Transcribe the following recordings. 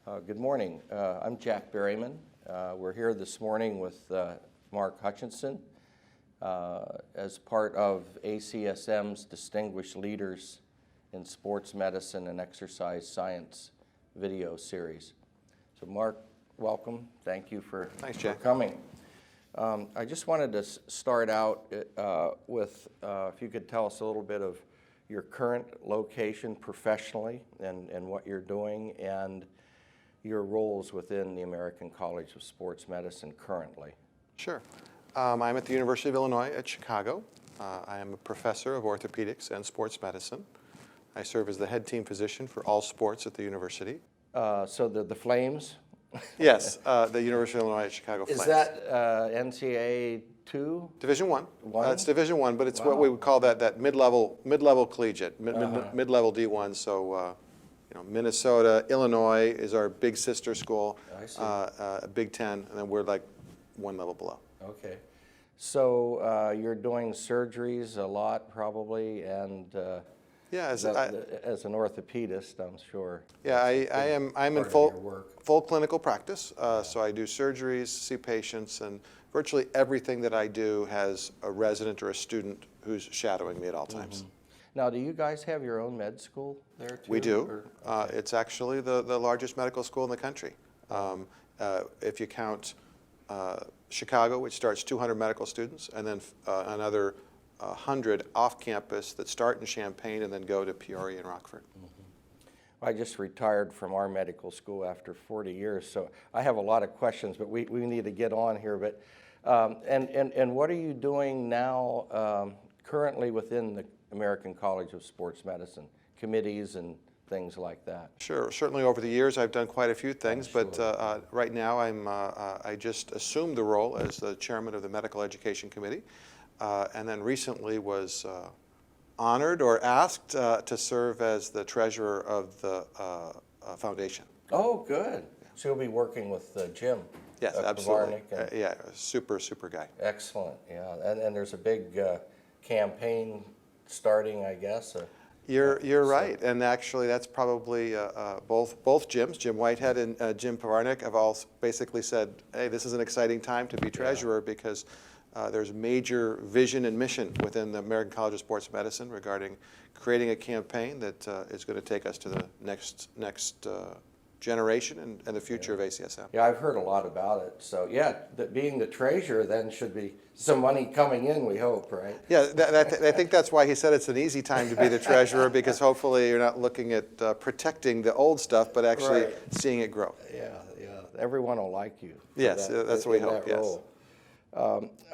Good morning. I'm Jack Berryman. We're here this morning with Mark Hutchinson as part of ACSM's Distinguished Leaders in Sports Medicine and Exercise Science video series. So Mark, welcome. Thank you for coming. I just wanted to start out with if you could tell us a little bit of your current location professionally and what you're doing and your roles within the American College of Sports Medicine currently. Sure. I'm at the University of Illinois at Chicago. I am a professor of orthopedics and sports medicine. I serve as the head team physician for all sports at the university. So the Flames? Yes, the University of Illinois at Chicago Flames. Is that NCAA 2? Division One. One? It's Division One, but it's what we would call that mid-level collegiate, mid-level D1. So, Minnesota, Illinois is our big sister school. I see. Big Ten, and then we're like one level below. Okay. So you're doing surgeries a lot probably, and yeah, as an orthopedist, I'm sure. Yeah, I'm in full clinical practice. So I do surgeries, see patients, and virtually everything that I do has a resident or a student who's shadowing me at all times. Now, do you guys have your own med school there too? We do. It's actually the largest medical school in the country. If you count Chicago, which starts 200 medical students, and then another 100 off campus that start in Champaign and then go to Peoria and Rockford. I just retired from our medical school after 40 years, so I have a lot of questions, but we need to get on here. But and what are you doing now currently within the American College of Sports Medicine, committees and things like that? Sure. Certainly over the years I've done quite a few things, but right now I just assumed the role as the chairman of the Medical Education Committee, and then recently was honored or asked to serve as the treasurer of the foundation. Oh, good. So you'll be working with Jim. Yes, absolutely. Yeah, super guy. Excellent. Yeah, and there's a big campaign starting, I guess. You're right, and actually that's probably both Jims, Jim Whitehead and Jim Pavarnik, have all basically said, hey, this is an exciting time to be treasurer because there's major vision and mission within the American College of Sports Medicine regarding creating a campaign that is going to take us to the next generation and the future of ACSM. Yeah, I've heard a lot about it. So yeah, being the treasurer then should be some money coming in, we hope, right? Yeah, I think that's why he said it's an easy time to be the treasurer, because hopefully you're not looking at protecting the old stuff, but actually seeing it grow. Yeah, everyone will like you. Yes, that's what we hope, yes.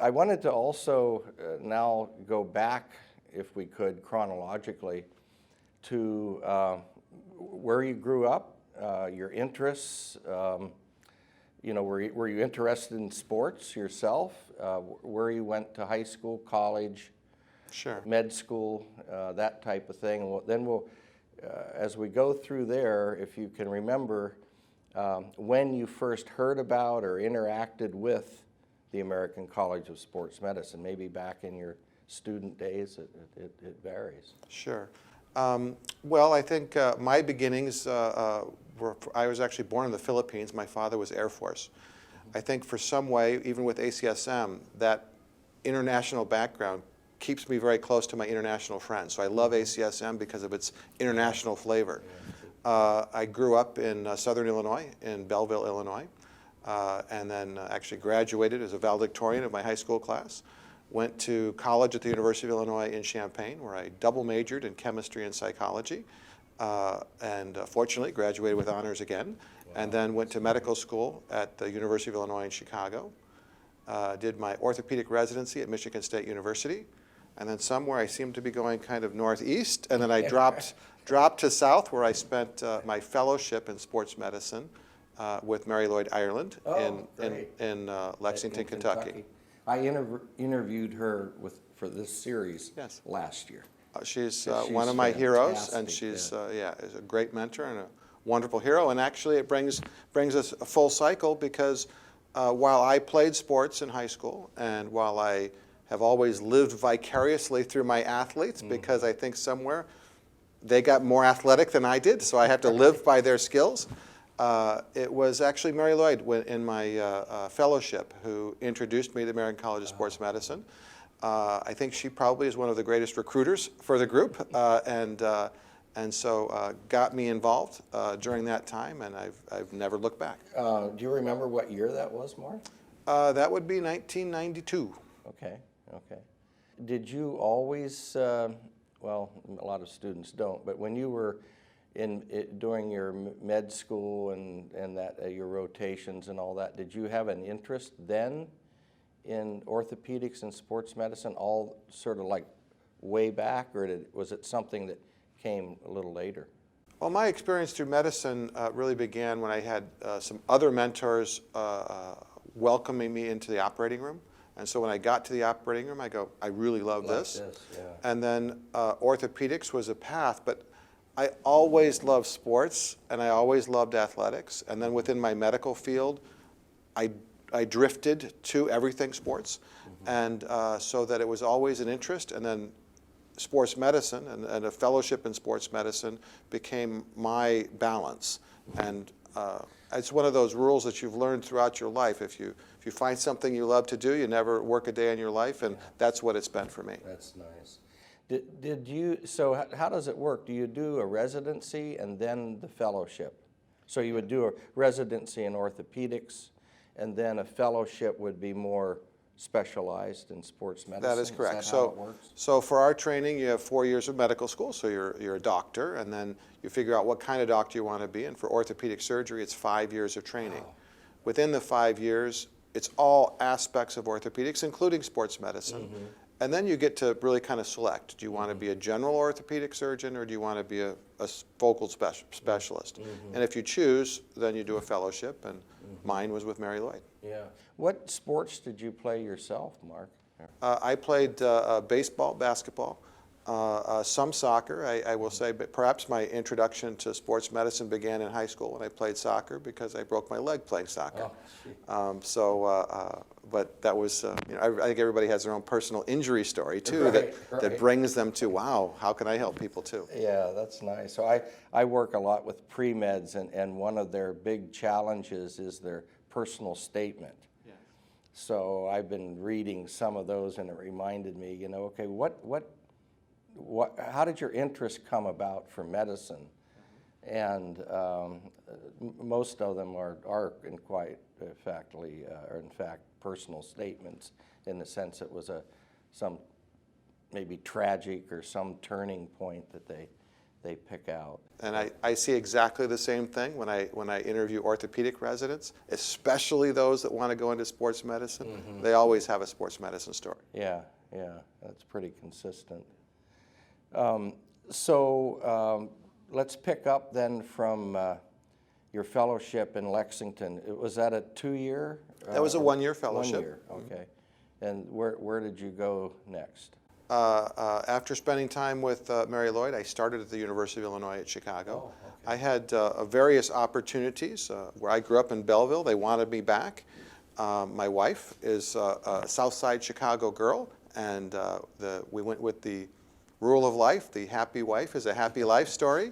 I wanted to also now go back, if we could, chronologically, to where you grew up, your interests. Were you interested in sports yourself? Where you went to high school, college, sure, med school, that type of thing. Then we'll, as we go through there, if you can remember when you first heard about or interacted with the American College of Sports Medicine, maybe back in your student days, it varies. Sure. Well, I think my beginnings I was actually born in the Philippines. My father was Air Force. I think for some way, even with ACSM, that international background keeps me very close to my international friends. So I love ACSM because of its international flavor. I grew up in southern Illinois, in Belleville, Illinois, and then actually graduated as a valedictorian of my high school class. Went to college at the University of Illinois in Champaign, where I double majored in chemistry and psychology, and fortunately graduated with honors again. Wow. And then went to medical school at the University of Illinois in Chicago. Did my orthopedic residency at Michigan State University, and then somewhere I seemed to be going kind of northeast, and then I dropped to south, where I spent my fellowship in sports medicine with Mary Lloyd Ireland in Lexington, Kentucky. I interviewed her for this series last year. She's one of my heroes, and she's is a great mentor and a wonderful hero. And actually, it brings us a full cycle, because while I played sports in high school, and while I have always lived vicariously through my athletes, because I think somewhere they got more athletic than I did, so I have to live by their skills. It was actually Mary Lloyd in my fellowship who introduced me to the American College of Sports Medicine. I think she probably is one of the greatest recruiters for the group, and so got me involved during that time, and I've never looked back. Do you remember what year that was, Mark? That would be 1992. Okay, okay. Did you always, well, a lot of students don't, but when you were during your med school and that your rotations and all that, did you have an interest then in orthopedics and sports medicine, all sort of like way back, or was it something that came a little later? Well, my experience through medicine really began when I had some other mentors welcoming me into the operating room. And so when I got to the operating room, I go, I really love this. Yeah. And then orthopedics was a path, but I always loved sports, and I always loved athletics. And then within my medical field, I drifted to everything sports. And so that it was always an interest. And then sports medicine and a fellowship in sports medicine became my balance. And it's one of those rules that you've learned throughout your life. If you find something you love to do, you never work a day in your life, and that's what it's been for me. That's nice. Did you, so how does it work? Do you do a residency and then the fellowship? So you would do a residency in orthopedics, and then a fellowship would be more specialized in sports medicine? That is correct. Is that how it works? So for our training, you have 4 years of medical school, so you're a doctor, and then you figure out what kind of doctor you want to be, and for orthopedic surgery, it's 5 years of training. Wow. Within the 5 years, it's all aspects of orthopedics, including sports medicine. And then you get to really kind of select. Do you want to be a general orthopedic surgeon, or do you want to be a focal specialist? And if you choose, then you do a fellowship, and mine was with Mary Lloyd. Yeah. What sports did you play yourself, Mark? I played baseball, basketball, some soccer, I will say, but perhaps my introduction to sports medicine began in high school when I played soccer because I broke my leg playing soccer. But that was, I think everybody has their own personal injury story too, that brings them to, wow, how can I help people too? Yeah, that's nice. So I work a lot with pre-meds, and one of their big challenges is their personal statement. Yeah. So I've been reading some of those, and it reminded me, okay, how did your interest come about for medicine? And most of them are in fact personal statements, in the sense it was some maybe tragic or some turning point that they pick out. And I see exactly the same thing when I interview orthopedic residents, especially those that want to go into sports medicine. They always have a sports medicine story. Yeah, that's pretty consistent. Let's pick up then from your fellowship in Lexington. Was that a 2-year? That was a 1-year fellowship. 1 year, okay. And where did you go next? After spending time with Mary Lloyd, I started at the University of Illinois at Chicago. Oh, okay. I had various opportunities. Where I grew up in Belleville, they wanted me back. My wife is a South Side Chicago girl, and we went with the rule of life. The happy wife is a happy life story,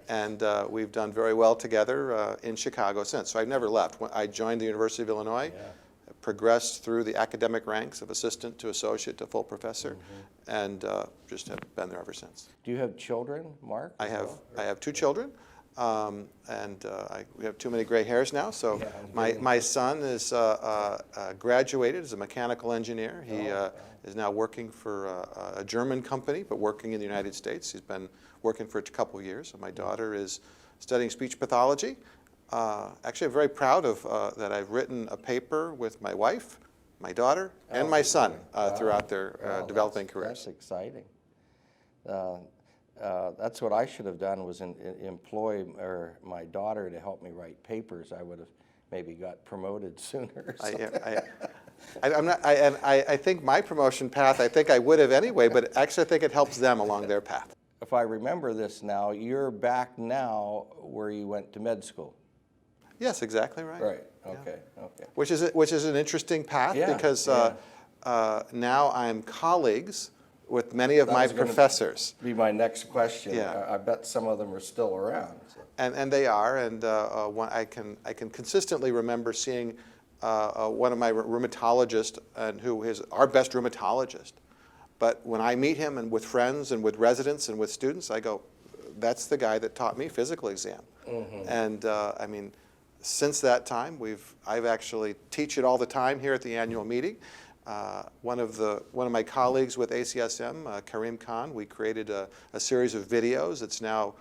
and we've done very well together in Chicago since. So I've never left. When I joined the University of Illinois, progressed through the academic ranks of assistant to associate to full professor, and just have been there ever since. Do you have children, Mark? I have 2 children, we have too many gray hairs now. So my son is graduated as a mechanical engineer. He is now working for a German company, but working in the United States. He's been working for a couple years. And my daughter is studying speech pathology. Actually, I'm very proud of that I've written a paper with my wife, my daughter, and my son throughout their developing careers. That's exciting. That's what I should have done, was employ my daughter to help me write papers. I would have maybe got promoted sooner. I think my promotion path, I think I would have anyway, but actually I think it helps them along their path. If I remember this now, you're back now where you went to med school. Yes, exactly right. Right. Okay. Yeah. Okay. Which is an interesting path, because now I'm colleagues with many of That my was gonna professors. Be my next question. Yeah. I bet some of them are still around. So. And they are, and I can consistently remember seeing one of my rheumatologists, and who is our best rheumatologist. But when I meet him and with friends and with residents and with students, I go, that's the guy that taught me physical exam. And I mean, since that time, I've actually teach it all the time here at the annual meeting. One of my colleagues with ACSM, Karim Khan, we created a series of videos. It's now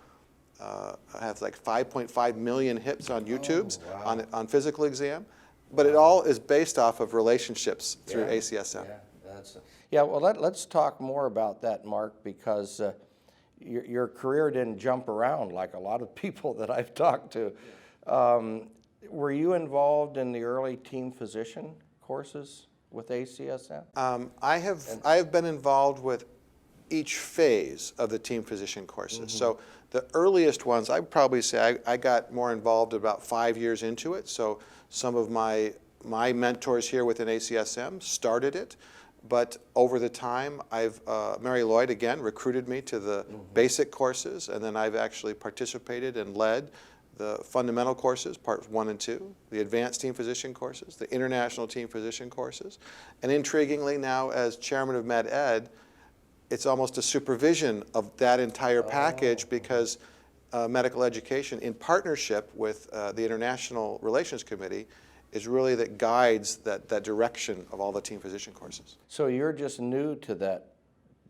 has like 5.5 million hits on YouTube on physical exam. But it all is based off of relationships through ACSM. Yeah, well, let's talk more about that, Mark, because your career didn't jump around like a lot of people that I've talked to. Were you involved in the early team physician courses with ACSM? I have been involved with each phase of the team physician courses. So the earliest ones, I'd probably say I got more involved about 5 years into it. So some of my mentors here within ACSM started it. But over the time, Mary Lloyd, again, recruited me to the basic courses, and then I've actually participated and led the fundamental courses, parts 1 and 2, the advanced team physician courses, the international team physician courses. And intriguingly now, as chairman of Med Ed, it's almost a supervision of that entire package, because medical education, in partnership with the International Relations Committee, is really that guides that direction of all the team physician courses. So you're just new to that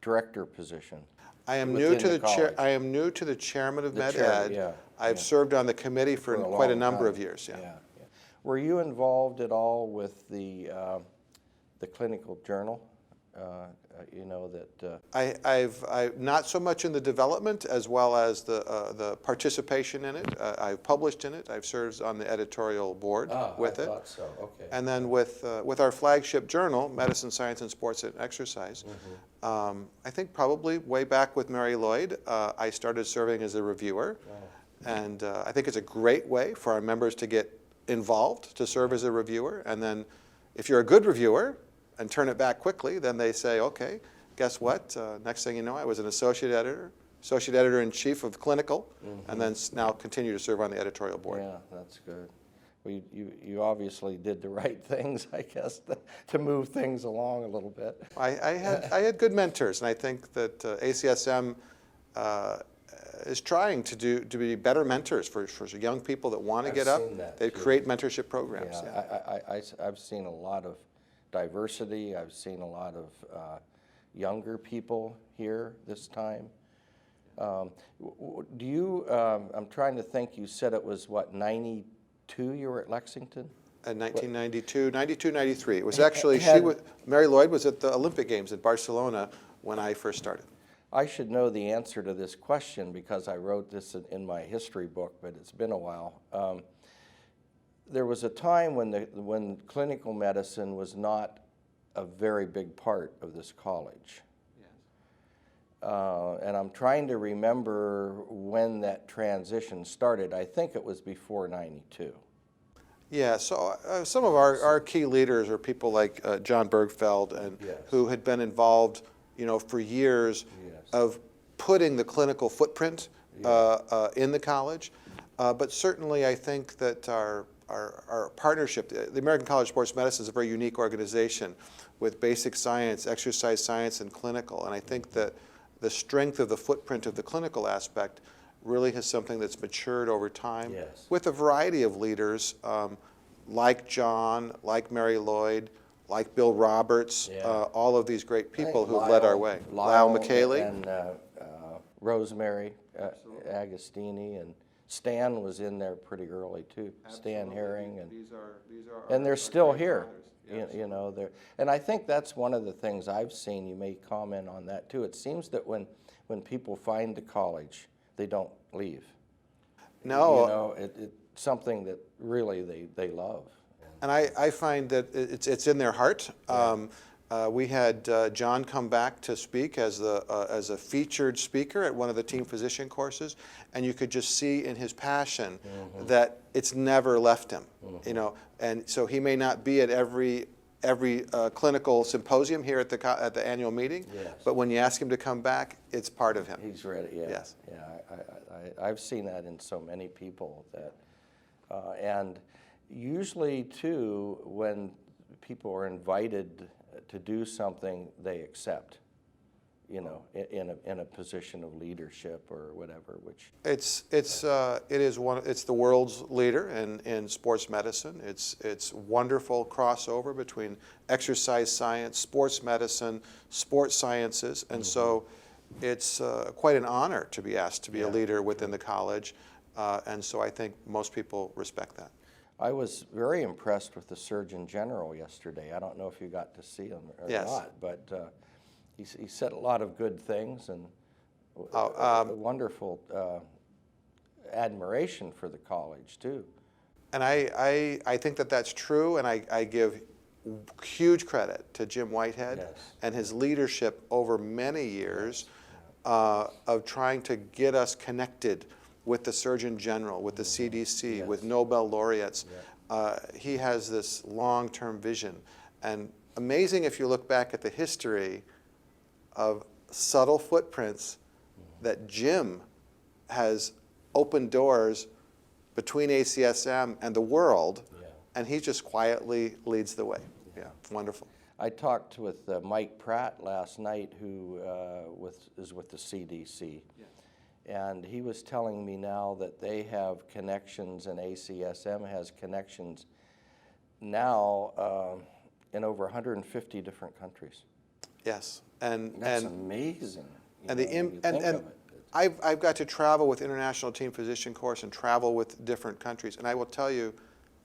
director position? I am new to the chair. I am new to the chairman of Med Ed. I've served on the committee for quite a number of years. Yeah. Were you involved at all with the clinical journal? You know that. I've not so much in the development as well as the participation in it. I've published in it. I've served on the editorial board with it. I thought so. Okay. And then with our flagship journal, Medicine, Science, and Sports and Exercise, I think probably way back with Mary Lloyd, I started serving as a reviewer. And I think it's a great way for our members to get involved, to serve as a reviewer. And then if you're a good reviewer and turn it back quickly, then they say, okay, guess what? Next thing you know, I was an associate editor-in-chief of clinical, and then now continue to serve on the editorial board. Yeah, that's good. Well, you obviously did the right things, I guess, to move things along a little bit. I had good mentors, and I think that ACSM is trying to be better mentors for young people that want to get up. They create mentorship programs. I've seen a lot of diversity. I've seen a lot of younger people here this time. Do you, I'm trying to think, you said it was what, 92 you were at Lexington? In 1992, 93. It was actually, Mary Lloyd was at the Olympic Games in Barcelona when I first started. I should know the answer to this question because I wrote this in my history book, but it's been a while. There was a time when clinical medicine was not a very big part of this college. And I'm trying to remember when that transition started. I think it was before 92. Yeah, so some of our key leaders are people like John Bergfeld, and who had been involved, for years of putting the clinical footprint in the college. But certainly I think that our partnership, the American College of Sports Medicine is a very unique organization with basic science, exercise science, and clinical. And I think that the strength of the footprint of the clinical aspect really is something that's matured over time with a variety of leaders like John, like Mary Lloyd, like Bill Roberts, all of these great people who've led our way. Lyle McKaylee. And Rosemary Agostini, and Stan was in there pretty early too. Stan Herring, and they're still here. And I think that's one of the things I've seen. You may comment on that too. It seems that when people find the college, they don't leave. No, it's something that really they love. And I find that it's in their heart. We had John come back to speak as a featured speaker at one of the team physician courses, and you could just see in his passion that it's never left him. And so he may not be at every every clinical symposium here at the annual meeting. Yes. But when you ask him to come back, it's part of him. He's ready, yeah. Yes. Yeah, I've seen that in so many people that, and usually too, when people are invited to do something, they accept, you know, in a position of leadership or whatever, which. It's the world's leader in sports medicine. It's wonderful crossover between exercise science, sports medicine, sports sciences, and so it's quite an honor to be asked to be a leader within the college, and so I think most people respect that. I was very impressed with the Surgeon General yesterday. I don't know if you got to see him or Yes. not, but he said a lot of good things and wonderful admiration for the college too. And I think that that's true, and I give huge credit to Jim Whitehead Yes. and his leadership over many years of trying to get us connected with the Surgeon General, with the CDC, Yes. with Nobel laureates. Yeah. He has this long-term vision. And amazing if you look back at the history of subtle footprints that Jim has opened doors between ACSM and the world, and he just quietly leads the way. Yeah, wonderful. I talked with Mike Pratt last night, who is with the CDC. And he was telling me now that they have connections, and ACSM has connections now in over 150 different countries. Yes, and That's amazing. and I've got to travel with International Team Physician Course and travel with different countries, and I will tell you,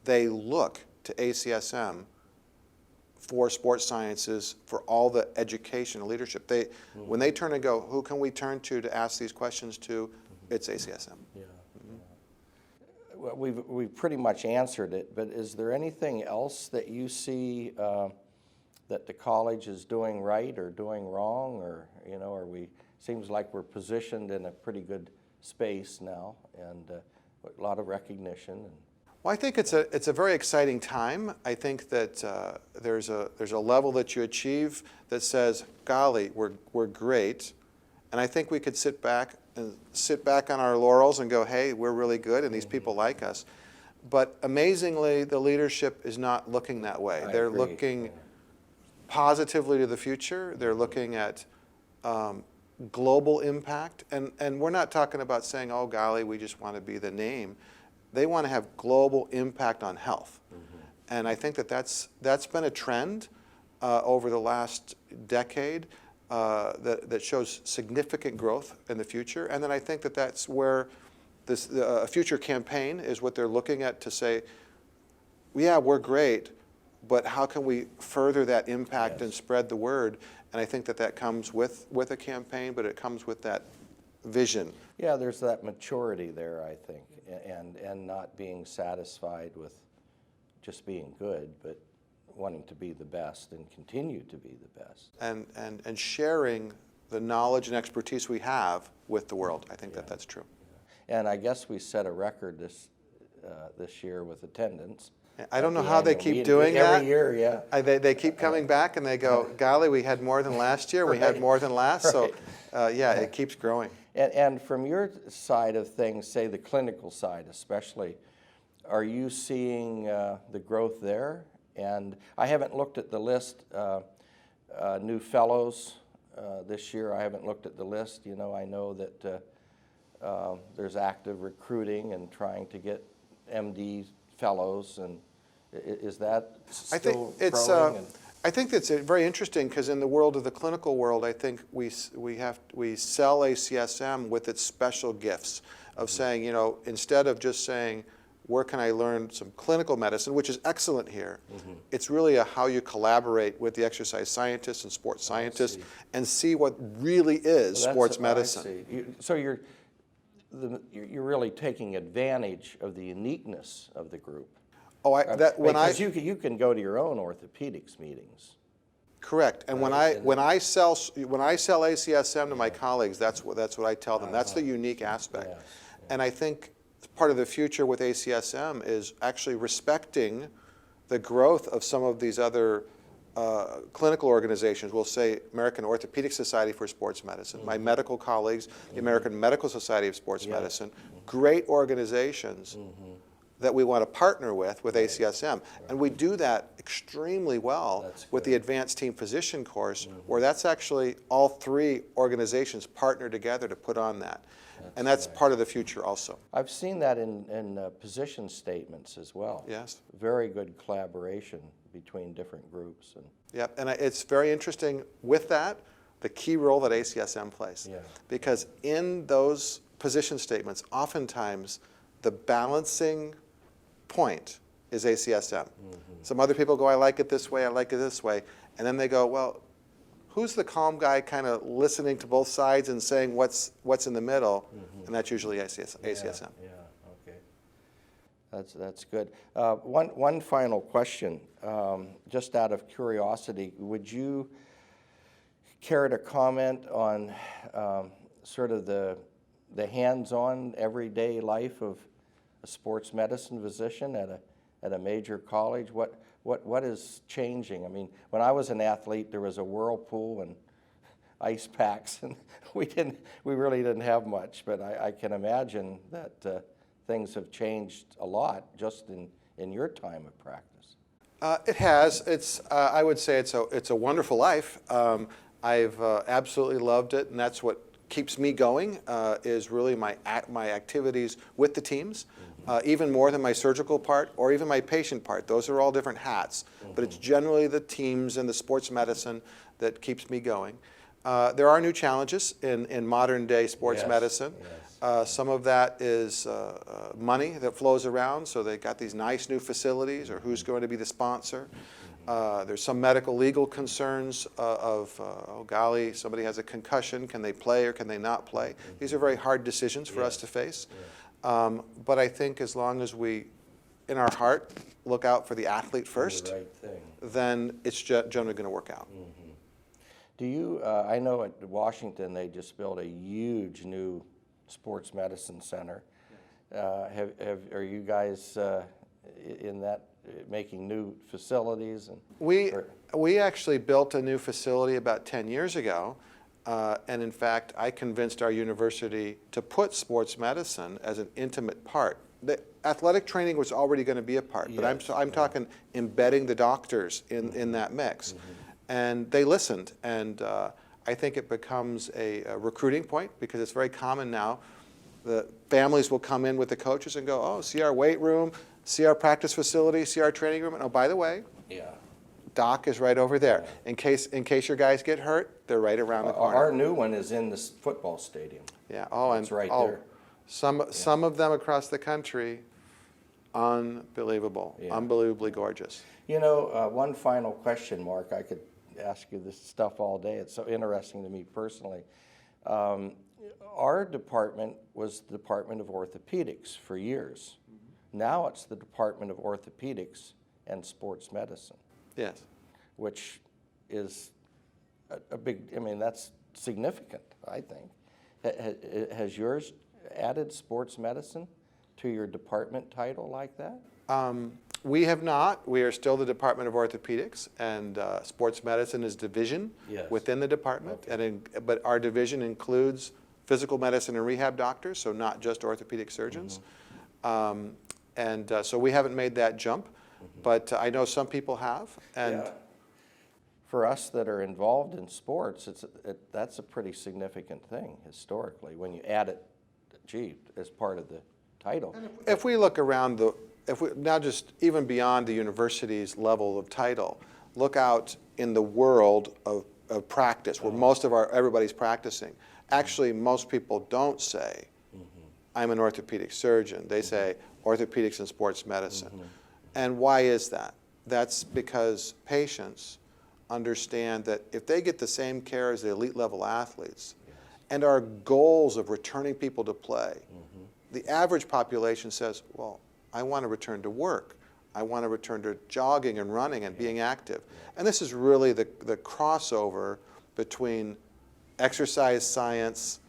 they look to ACSM for sports sciences, for all the education and leadership. When they turn and go, who can we turn to ask these questions to? It's ACSM. Yeah. Well, we've pretty much answered it, but is there anything else that you see that the college is doing right or doing wrong, or seems like we're positioned in a pretty good space now, and a lot of recognition. Well, I think it's a very exciting time. I think that there's a level that you achieve that says, golly, we're great, and I think we could sit back on our laurels and go, hey, we're really good, and these people like us. But amazingly, the leadership is not looking that way. They're agree. looking positively to the future. They're looking at global impact, and we're not talking about saying, oh, golly, we just want to be the name. They want to have global impact on health. And I think that that's been a trend over the last decade that shows significant growth in the future. And then I think that that's where a future campaign is what they're looking at to say, yeah, we're great, but how can we further that impact and spread the word? And I think that comes with a campaign, but it comes with that vision. Yeah, there's that maturity there, I think, and not being satisfied with just being good, but wanting to be the best and continue to be the best. And sharing the knowledge and expertise we have with the world. I think that's true. And I guess we set a record this year with attendance. I don't know how they keep doing that. Every year, yeah. They keep coming back and they go, golly, we had more than last year, we had more than last, so yeah, it keeps growing. And from your side of things, say the clinical side especially, are you seeing the growth there? And I haven't looked at the list, new fellows this year. I haven't looked at the list. I know that there's active recruiting and trying to get MD fellows, and is that still growing? I think that's very interesting because in the world of the clinical world, I think we sell ACSM with its special gifts of saying, instead of just saying, where can I learn some clinical medicine, which is excellent here, it's really how you collaborate with the exercise scientists and sports scientists and see what really is sports medicine. So you're really taking advantage of the uniqueness of the group. Oh, you can go to your own orthopedics meetings. Correct. And when I sell ACSM to my colleagues, that's what I tell them. That's the unique aspect. Yes. And I think part of the future with ACSM is actually respecting the growth of some of these other clinical organizations will say American Orthopedic Society for Sports Medicine, my medical colleagues, the American Medical Society of Sports Medicine, great organizations that we want to partner with ACSM. And we do that extremely well with the Advanced Team Physician course, where that's actually all three organizations partner together to put on that. And that's part of the future also. I've seen that in position statements as well. Yes. Very good collaboration between different groups. And Yep, and it's very interesting with that, the key role that ACSM plays. Yeah. Because in those position statements, oftentimes the balancing point is ACSM. Some other people go, I like it this way, I like it this way. And then they go, well, who's the calm guy kind of listening to both sides and saying what's in the middle? And that's usually ACSM. Yeah, okay. That's good. One final question, just out of curiosity, would you care to comment on sort of the hands-on everyday life of a sports medicine physician at a major college? What is changing? I mean, when I was an athlete, there was a whirlpool and ice packs, and we really didn't have much. But I can imagine that things have changed a lot just in your time of practice. It has. I would say it's a wonderful life. I've absolutely loved it, and that's what keeps me going. Is really my activities with the teams, even more than my surgical part or even my patient part. Those are all different hats, but it's generally the teams and the sports medicine that keeps me going. There are new challenges in modern day sports medicine. Some of that is money that flows around, so they got these nice new facilities, or who's going to be the sponsor. There's some medical legal concerns of, oh golly, somebody has a concussion, can they play or can they not play? These are very hard decisions for us to face. But I think as long as we, in our heart, look out for the athlete first, The right thing. then it's generally going to work out. Do you, I know at Washington they just built a huge new sports medicine center. Are you guys in that, making new facilities? And We actually built a new facility about 10 years ago, and in fact, I convinced our university to put sports medicine as an intimate part. The athletic training was already going to be a part, but I'm talking embedding the doctors in that mix. And they listened, and I think it becomes a recruiting point, because it's very common now. The families will come in with the coaches and go, oh, see our weight room, see our practice facility, see our training room, and oh, by the way, doc is right over there. In case your guys get hurt, they're right around the corner. Our new one is in the football stadium. Yeah, oh, and it's right there. Some of them across the country, unbelievable, unbelievably gorgeous. You know, one final question, Mark. I could ask you this stuff all day. It's so interesting to me personally. Our department was the Department of Orthopedics for years. Now it's the Department of Orthopedics and Sports Medicine. Yes. Which is a big, I mean, that's significant, I think. Has yours added sports medicine to your department title like that? We have not. We are still the Department of Orthopedics, and sports medicine is division within the department. Okay. But our division includes physical medicine and rehab doctors, so not just orthopedic surgeons. So we haven't made that jump, but I know some people have. And for us that are involved in sports, that's a pretty significant thing historically when you add it, as part of the title. If we look around now just even beyond the university's level of title, look out in the world of practice, where most of everybody's practicing. Actually, most people don't say, I'm an orthopedic surgeon. They say orthopedics and sports medicine. And why is that? That's because patients understand that if they get the same care as the elite level athletes, and our goals of returning people to play, the average population says, well, I want to return to work. I want to return to jogging and running and being active. And this is really the crossover between exercise science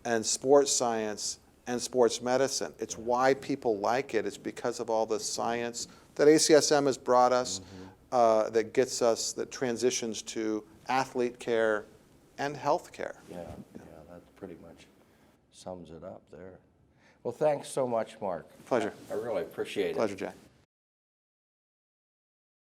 and sports science and sports medicine. It's why people like it. It's because of all the science that ACSM has brought us, that gets us, that transitions to athlete care and health care. Yeah, that pretty much sums it up there. Well, thanks so much, Mark. Pleasure. I really appreciate it. Pleasure, Jack.